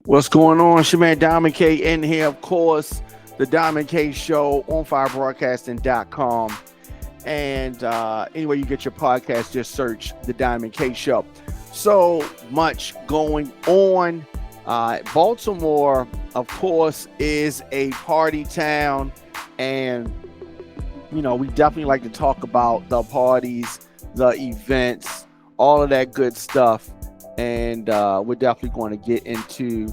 What's going on? It's your man Diamond K in here, of course, the Diamond K Show on firebroadcasting.com. And anywhere you get your podcast, just search the Diamond K Show. So much going on. Baltimore, of course, is a party town. And, you know, we definitely like to talk about the parties, the events, all of that good stuff. And we're definitely going to get into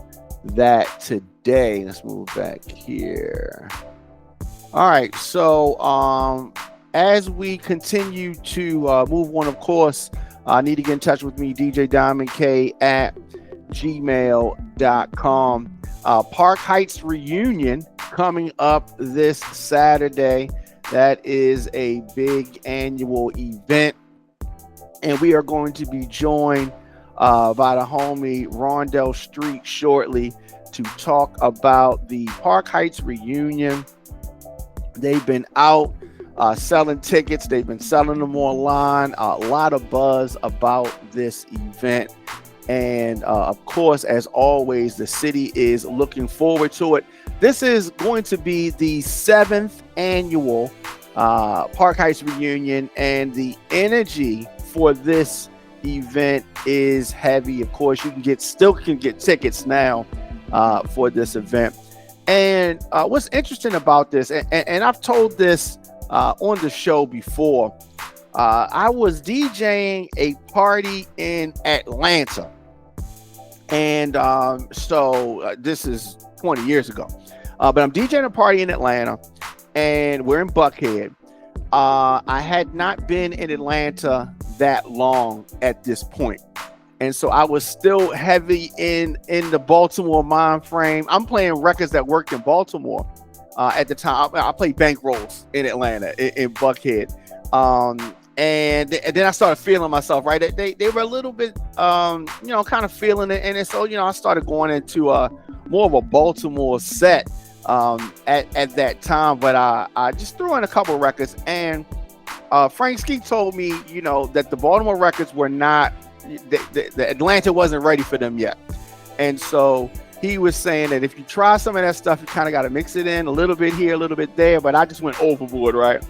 that today. Let's move back here. All right. So as we continue to move on, of course, I need to get in touch with me, DJ Diamond K at gmail.com. Park Heights reunion coming up this Saturday. That is a big annual event. And we are going to be joined by the homie Rondell Street shortly to talk about the Park Heights reunion. They've been out selling tickets. They've been selling them online. A lot of buzz about this event. And of course, as always, the city is looking forward to it. This is going to be the 7th annual Park Heights reunion, and the energy for this event is heavy. Of course, you can still get tickets now for this event. And what's interesting about this, and I've told this on the show before, I was DJing a party in Atlanta, and so this is 20 years ago, but I'm DJing a party in Atlanta, and we're in Buckhead. I had not been in Atlanta that long at this point, and so I was still heavy in the Baltimore mind frame. I'm playing records that worked in Baltimore at the time. I played bankrolls in Atlanta, in Buckhead, and then I started feeling myself. Right, they were a little bit, kind of feeling it, and so I started going into more of a Baltimore set at that time. But I just threw in a couple of records, and Frank Ski told me, that the Baltimore records were not, the Atlanta wasn't ready for them yet. And so he was saying that if you try some of that stuff, you kind of got to mix it in a little bit here, a little bit there. But I just went overboard, right?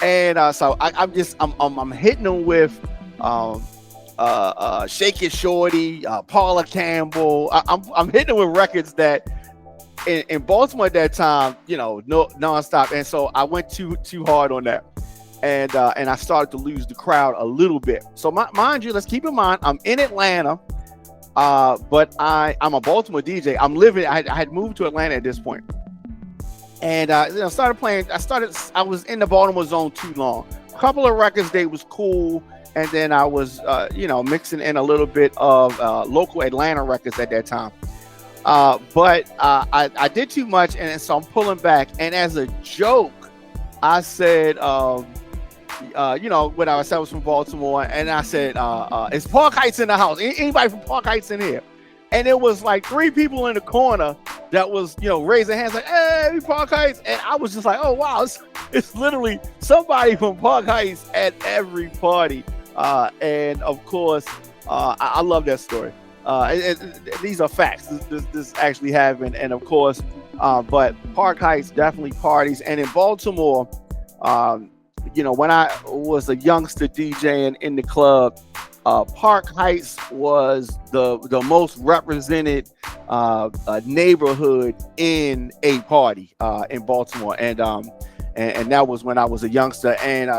And so I'm hitting them with Shake It Shorty, Paula Campbell. I'm hitting them with records that in Baltimore at that time, no nonstop. And so I went too hard on that. And I started to lose the crowd a little bit. So mind you, let's keep in mind, I'm in Atlanta, but I'm a Baltimore DJ. I'm living. I had moved to Atlanta at this point, and started playing. I was in the Baltimore zone too long. A couple of records, they was cool, and then I was mixing in a little bit of local Atlanta records at that time. But I did too much, and so I'm pulling back. And as a joke, I said, when I was from Baltimore, and I said, is Park Heights in the house? Anybody from Park Heights in here? And it was like 3 people in the corner that was, raising hands like, hey, Park Heights. And I was just like, oh, wow, it's literally somebody from Park Heights at every party. And of course, I love that story. These are facts. This actually happened. And of course, but Park Heights definitely parties. And in Baltimore, when I was a youngster DJing in the club, Park Heights was the most represented neighborhood in a party in Baltimore, and that was when I was a youngster. And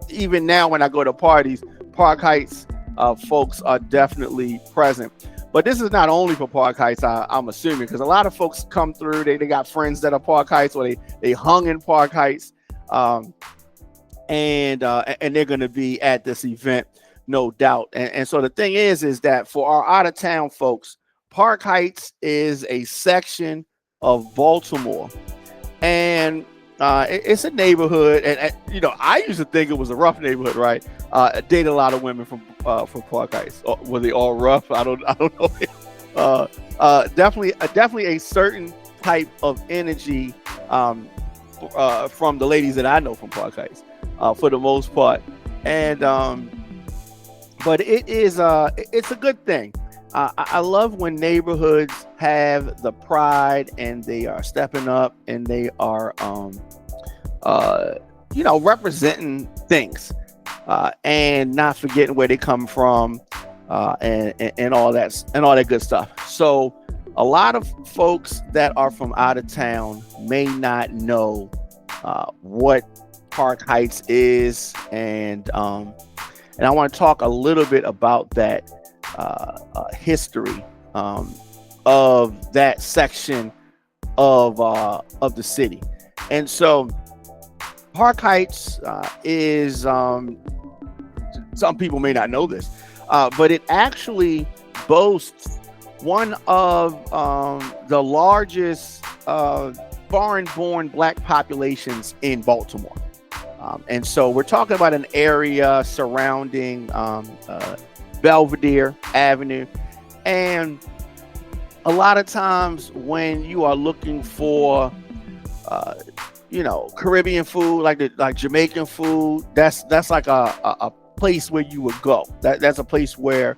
even now when I go to parties, Park Heights folks are definitely present. But this is not only for Park Heights, I'm assuming, because a lot of folks come through. They got friends that are Park Heights, or they hung in Park Heights. And they're going to be at this event, no doubt. And so the thing is that for our out of town folks, Park Heights is a section of Baltimore, and it's a neighborhood. And I used to think it was a rough neighborhood, right? I dated a lot of women from Park Heights. Were they all rough? I don't know. Definitely a certain type of energy from the ladies that I know from Park Heights. For the most part, and but it's a good thing. I love when neighborhoods have the pride and they are stepping up and they are, uh, representing things and not forgetting where they come from and all that good stuff. So a lot of folks that are from out of town may not know what Park Heights is, and I want to talk a little bit about that history of that section of the city. And so Park Heights is some people may not know this, but it actually boasts one of the largest foreign-born Black populations in Baltimore. And so we're talking about an area surrounding Belvedere Avenue. And a lot of times when you are looking for, Caribbean food, like Jamaican food, that's like a place where you would go. That's a place where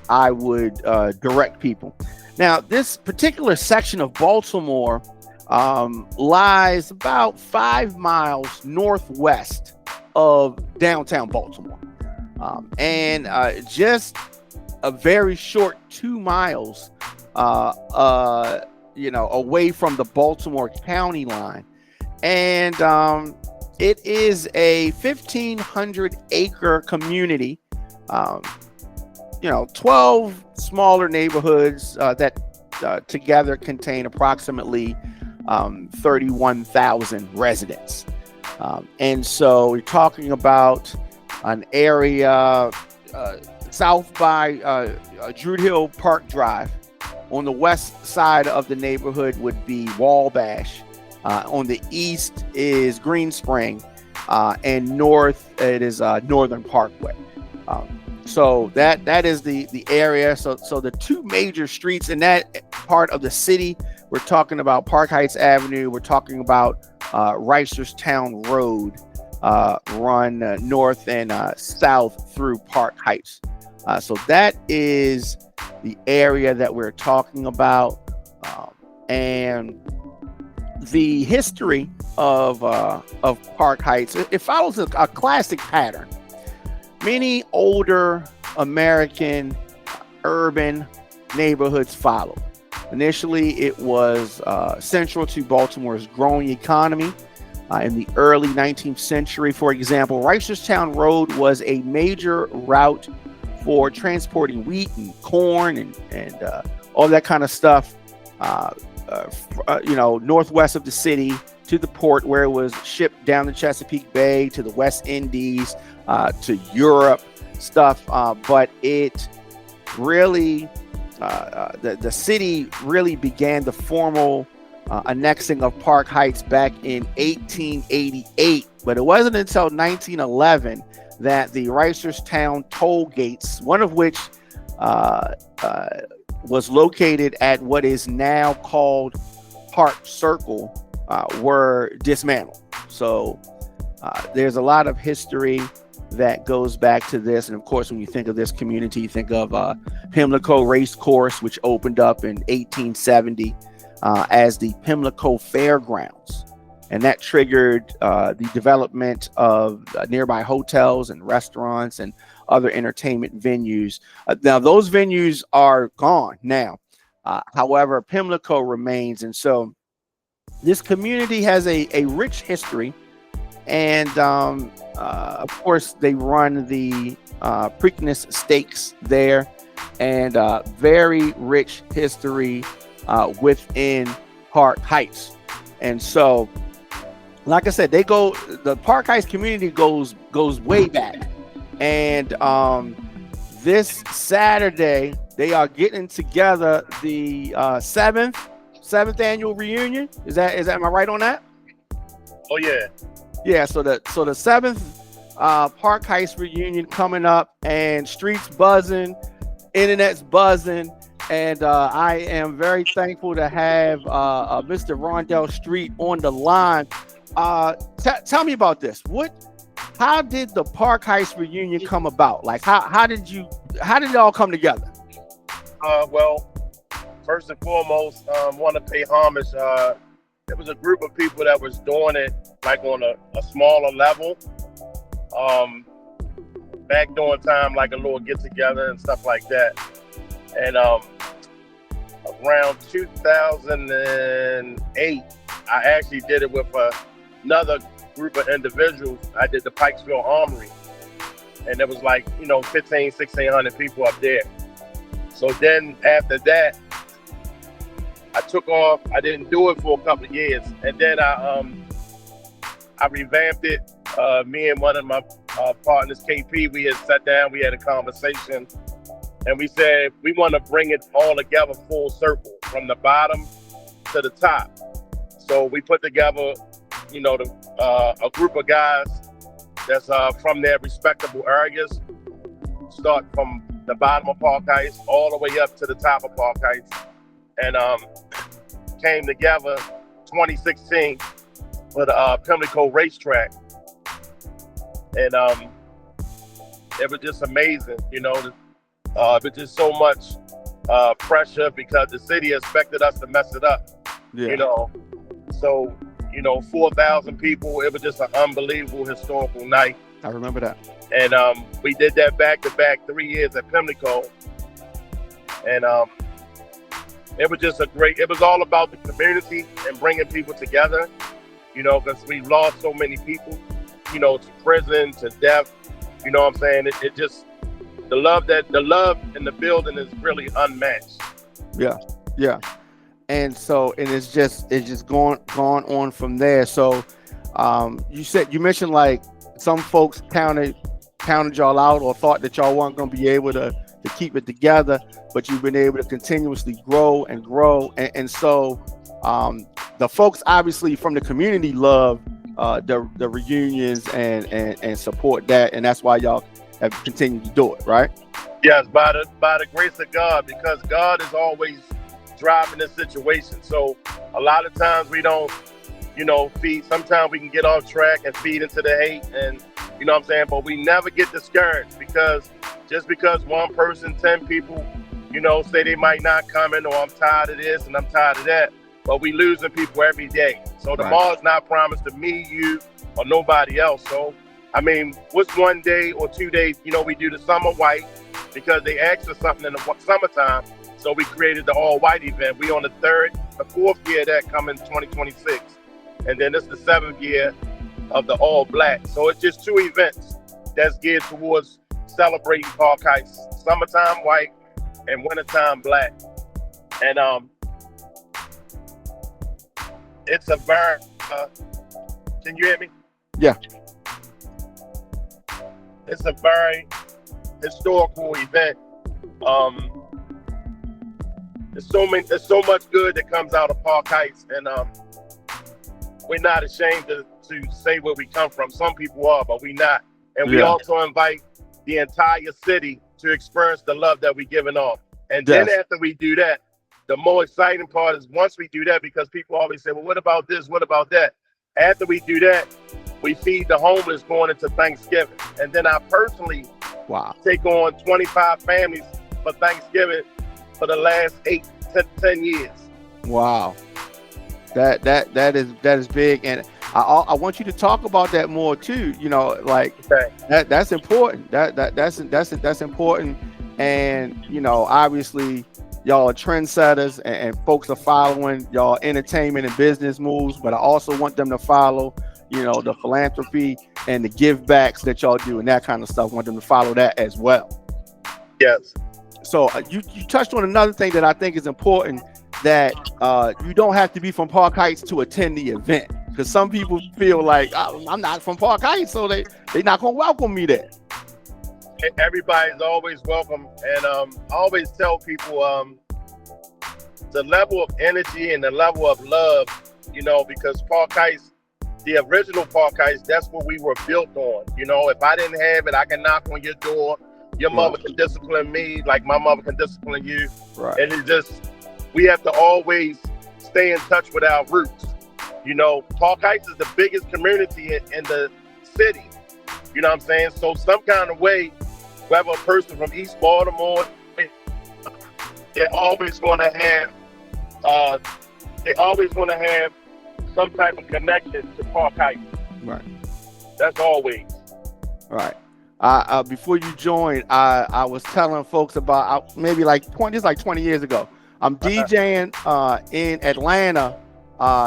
I would direct people. Now, this particular section of Baltimore lies about 5 miles northwest of downtown Baltimore, and just a very short 2 miles, away from the Baltimore County line, and it is a 1,500-acre community. 12 smaller neighborhoods that together contain approximately 31,000 residents. And so we're talking about an area south by Druid Hill Park Drive. On the west side of the neighborhood would be Wabash. On the east is Green Spring, and north it is Northern Parkway. So that is the area. So the two major streets in that part of the city, we're talking about Park Heights Avenue. We're talking about Reisterstown Road, run north and south through Park Heights. So that is the area that we're talking about, and the history of Park Heights. It follows a classic pattern. Many older American urban neighborhoods followed. Initially, it was central to Baltimore's growing economy. In the early 19th century, for example, Reisterstown Road was a major route for transporting wheat and corn and all that kind of stuff, northwest of the city to the port, where it was shipped down the Chesapeake Bay to the West Indies, to Europe stuff. But it really, the city really began the formal annexing of Park Heights back in 1888. But it wasn't until 1911 that the Reisterstown toll gates, one of which was located at what is now called Park Circle, were dismantled. So there's a lot of history that goes back to this. And of course, when you think of this community, you think of Pimlico Race Course, which opened up in 1870 as the Pimlico Fairgrounds. And that triggered the development of nearby hotels and restaurants and other entertainment venues. Now, those venues are gone now. However, Pimlico remains. And so this community has a rich history. And of course, they run the Preakness Stakes there, and very rich history within Park Heights. And so, like I said, the Park Heights community goes way back. And this Saturday, they are getting together the seventh annual reunion. Am I right on that? Oh yeah. Yeah, so the seventh Park Heights reunion coming up, and streets buzzing, internet's buzzing, and I am very thankful to have Mr. Rondell Street on the line. Tell me about this. How did the Park Heights reunion come about? Like, how did it all come together? Well, first and foremost, want to pay homage. There was a group of people that was doing it like on a smaller level. Back during time, like a little get together and stuff like that. And around 2008, I actually did it with another group of individuals. I did the Pikesville Armory, and there was like 1,600 people up there. So then after that, I took off. I didn't do it for a couple of years, and then I revamped it. Me and one of my partners, KP, we had sat down. We had a conversation, and we said we want to bring it all together, full circle, from the bottom to the top. So we put together, a group of guys that's from their respectable areas. Start from the bottom of Park Heights all the way up to the top of Park Heights, and came together 2016 for the Pimlico racetrack, and it was just amazing. It was just so much pressure because the city expected us to mess it up. Yeah. So 4,000 people. It was just an unbelievable historical night. I remember that. And we did that back to back 3 years at Pimlico, and it was just it was all about the community and bringing people together, because we lost so many people, to prison, to death. You know what I'm saying? It just, the love in the building is really unmatched. Yeah. And it's just going on from there. So you mentioned like some folks counted y'all out or thought that y'all weren't going to be able to keep it together, but you've been able to continuously grow. And so the folks obviously from the community love the reunions and support that. And that's why y'all have continued to do it, right? Yes, by the grace of God, because God is always driving this situation. So a lot of times we don't, feed. Sometimes we can get off track and feed into the hate, and you know what I'm saying? But we never get discouraged, because just because one person, 10 people, say they might not come in, or I'm tired of this and I'm tired of that, but we losing people every day. So tomorrow's not promised to me, you, or nobody else. So, I mean, what's 1 day or 2 days? We do the summer white because they asked for something in the summertime. So we created the all white event. We on the fourth year of that coming 2026. And then it's the 7th year of the all black. So it's just 2 events that's geared towards celebrating Park Heights, summertime white and wintertime black. And it's a very, can you hear me? Yeah. It's a very historical event. There's so much good that comes out of Park Heights, and we're not ashamed to say where we come from. Some people are, but we not. And we also invite the entire city to experience the love that we're giving off. And then after we do that, the more exciting part is once we do that, because people always say, well, what about this? What about that? After we do that, we feed the homeless going into Thanksgiving. And then I personally take on 25 families for Thanksgiving for the last 10 years. Wow. That is big. And I want you to talk about that more too. That's important. That's important. And obviously y'all are trendsetters, and folks are following y'all entertainment and business moves, but I also want them to follow the philanthropy and the give backs that y'all do and that kind of stuff. I want them to follow that as well. Yes. So you touched on another thing that I think is important, that you don't have to be from Park Heights to attend the event, because some people feel like, oh, I'm not from Park Heights, so they're not going to welcome me there. Everybody's always welcome. And I always tell people the level of energy and the level of love, because Park Heights, the original Park Heights, that's what we were built on. If I didn't have it, I can knock on your door. Your mother can discipline me like my mother can discipline you. Right. And it's just, we have to always stay in touch with our roots. Park Heights is the biggest community in the city. You know what I'm saying? So some kind of way, whether a person from East Baltimore, they're always going to have some type of connection to Park Heights. Right. That's always. Right. Before you joined, I was telling folks about maybe like 20 years ago. I'm DJing in Atlanta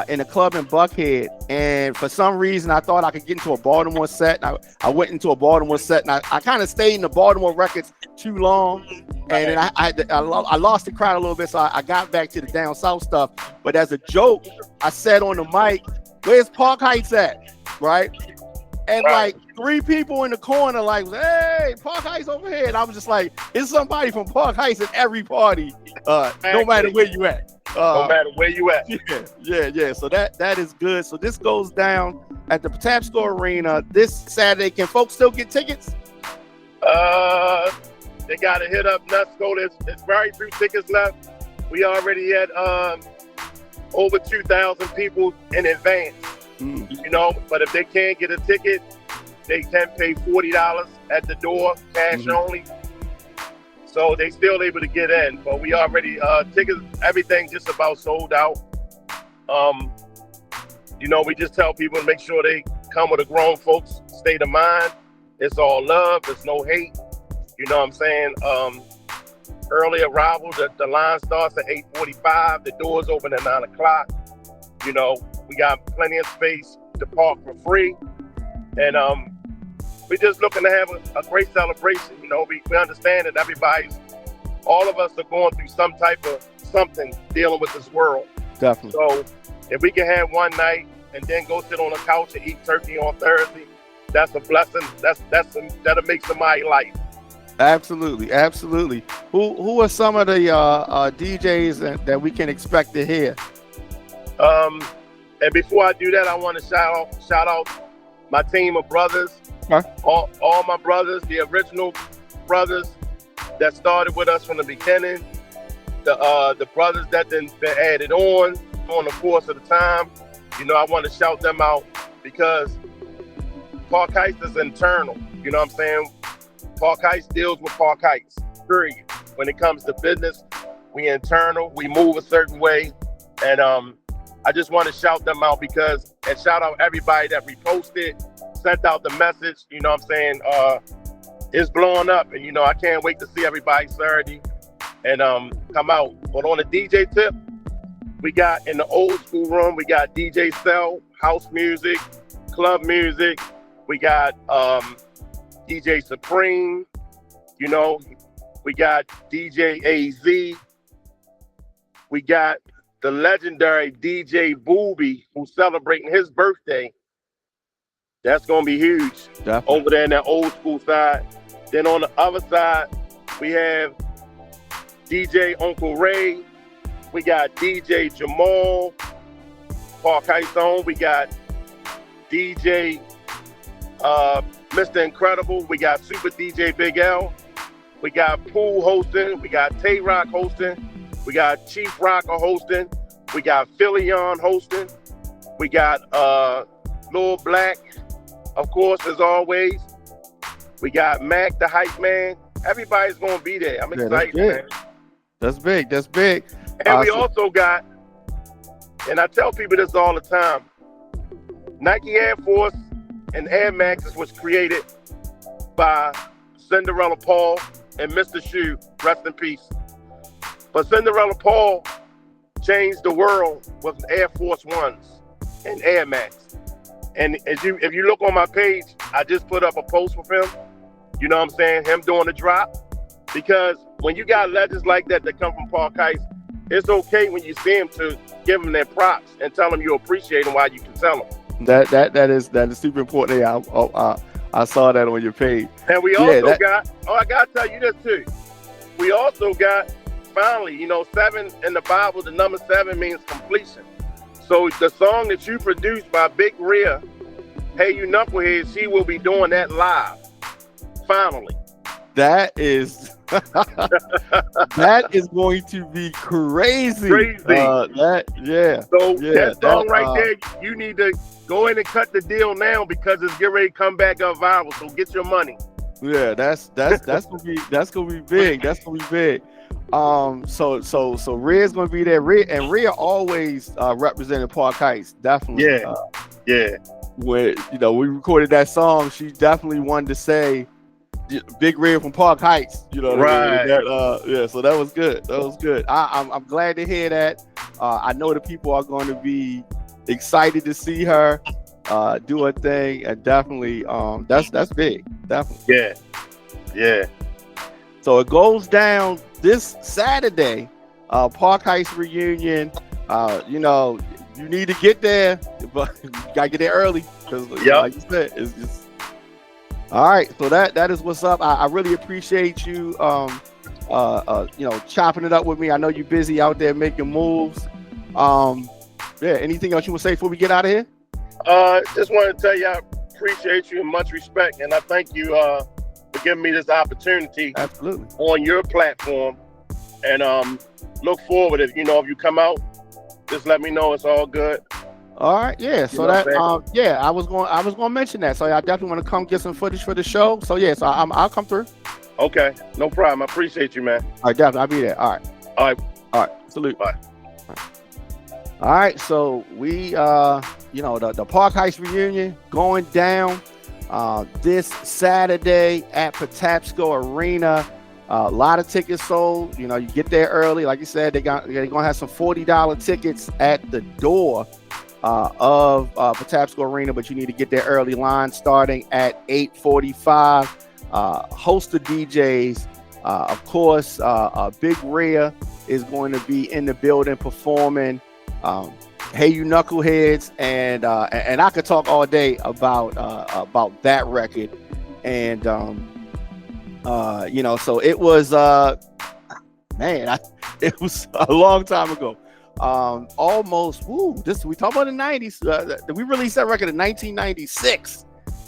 in a club in Buckhead, and for some reason I thought I could get into a Baltimore set. I went into a Baltimore set, and I kind of stayed in the Baltimore records too long, and then I lost the crowd a little bit, so I got back to the down south stuff. But as a joke, I said on the mic, "Where's Park Heights at?" Right? And like 3 people in the corner, like, "Hey, Park Heights over here." And I was just like, "It's somebody from Park Heights at every party, no matter where you at." No matter where you at. Yeah. So that is good. So this goes down at the Tap Store Arena this Saturday. Can folks still get tickets? They got to hit up Nusco. There's very few tickets left. We already had over 2,000 people in advance. You know, but if they can't get a ticket, they can pay $40 at the door, cash only. So they still able to get in. But we already tickets, everything just about sold out. You know, we just tell people to make sure they come with a grown folks state of mind. It's all love. There's no hate. You know what I'm saying? Early arrival, the line starts at 8:45. The doors open at 9 o'clock. You know, we got plenty of space to park for free. And we're just looking to have a great celebration. You know, we understand that all of us are going through some type of something dealing with this world. Definitely. So if we can have one night and then go sit on the couch and eat turkey on Thursday, that's a blessing. That'll make somebody's life. Absolutely. Who are some of the DJs that we can expect to hear? And before I do that, I want to shout out my team of brothers. Huh? All my brothers, the original brothers that started with us from the beginning. The brothers that then been added on the course of the time. You know, I want to shout them out because Park Heights is internal. You know what I'm saying? Park Heights deals with Park Heights, period. When it comes to business, we internal, we move a certain way. And I just want to shout them out and shout out everybody that reposted, sent out the message. You know what I'm saying? It's blowing up. And, you know, I can't wait to see everybody Saturday and come out. But on the DJ tip, we got in the old school room, we got DJ Cell, house music, club music. We got DJ Supreme, you know, we got DJ AZ. We got the legendary DJ Booby, who's celebrating his birthday. That's going to be huge. Definitely. Over there in that old school side. Then on the other side, we have DJ Uncle Ray. We got DJ Jamal, Park Heights on. We got DJ Mr. Incredible. We got Super DJ Big L. We got Pool hosting. We got Tay Rock hosting. We got Chief Rocker hosting. We got Phillion hosting. We got Lil Black, of course, as always. We got Mac, the hype man. Everybody's going to be there. I'm excited, man. That's big. And we also got, and I tell people this all the time, Nike Air Force and Air Maxes was created by Cinderella Paul and Mr. Shoe, rest in peace. But Cinderella Paul changed the world with Air Force Ones and Air Max. And if you look on my page, I just put up a post with him. You know what I'm saying? Him doing the drop. Because when you got legends like that come from Park Heights, it's okay when you see them to give them their props and tell them you appreciate them while you can tell them. That is super important. Yeah, I saw that on your page. And we also got, I gotta tell you this too. We also got, finally, you know, 7 in the Bible, the number 7 means completion. So the song that you produced by Big Rhea, Hey You Knucklehead, she will be doing that live. Finally. That is that is going to be crazy. Crazy. So that song right there, you need to go in and cut the deal now because it's getting ready to come back up viral. So get your money. Yeah, that's gonna be big. That's gonna be big. So Rhea's gonna be there. Rhea always represented Park Heights, definitely. Yeah, yeah, When we recorded that song, she definitely wanted to say Big Red from Park Heights. You know what I mean? right. Yeah, so that was good. That was good. I'm glad to hear that. I know the people are going to be excited to see her do her thing, and definitely that's big. Definitely. Yeah, yeah. So it goes down this Saturday, Park Heights reunion. You need to get there, but you gotta get there early because, Yep. like you said, it's just all right. So that is what's up. I really appreciate you, chopping it up with me. I know you're busy out there making moves. Yeah. Anything else you want to say before we get out of here? Just want to tell you I appreciate you and much respect, and I thank you for giving me this opportunity Absolutely. on your platform. And look forward if you come out, just let me know. It's all good. All right, yeah. So I was going to mention that. So I definitely want to come get some footage for the show. So yeah, so I'll come through. Okay, no problem. I appreciate you, man. All right, definitely, I'll be there. All right. All right. Salute. Bye. All right, so we the Park Heights reunion going down this Saturday at Patapsco Arena. A lot of tickets sold. You get there early. Like you said, they're gonna have some $40 tickets at the door of Patapsco Arena, but you need to get there early. Line starting at 8:45. Host of DJs, of course. Big Rhea is going to be in the building performing. Hey You Knuckleheads, and I could talk all day about that record, and so it was it was a long time ago. Almost we talk about the 90s. We released that record in 1996.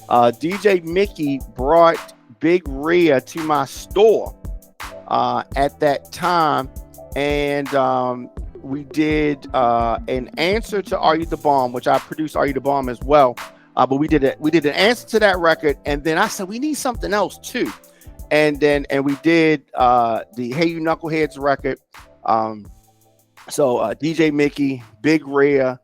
DJ Mickey brought Big Rhea to my store at that time, and we did an answer to Are You the Bomb, which I produced Are You the Bomb as well. But we did an answer to that record, and then I said we need something else too. And we did the Hey You Knuckleheads record. So DJ Mickey, Big Rhea,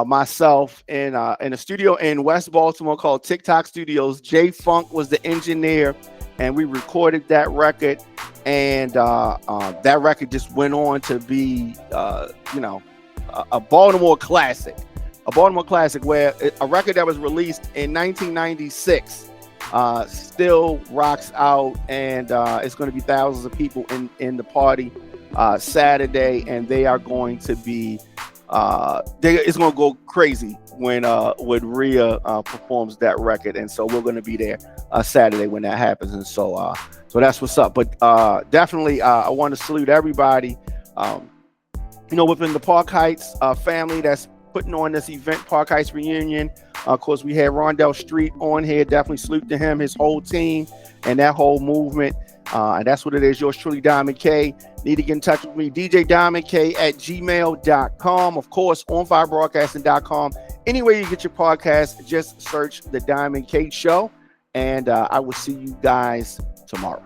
myself in a studio in West Baltimore called TikTok Studios. Jay Funk was the engineer, and we recorded that record. And that record just went on to be, a Baltimore classic. A Baltimore classic, where a record that was released in 1996 still rocks out, and it's going to be thousands of people in the party Saturday, and they are going to be it's going to go crazy when Rhea performs that record, and so we're going to be there Saturday when that happens, and so that's what's up. But definitely, I want to salute everybody, within the Park Heights family that's putting on this event, Park Heights reunion. Of course, we had Rondell Street on here. Definitely salute to him, his whole team, and that whole movement. And that's what it is. Yours truly, Diamond K. Need to get in touch with me, djdiamondk@gmail.com. Of course, onfirebroadcasting.com. Anywhere you get your podcast, just search The Diamond K Show. And I will see you guys tomorrow.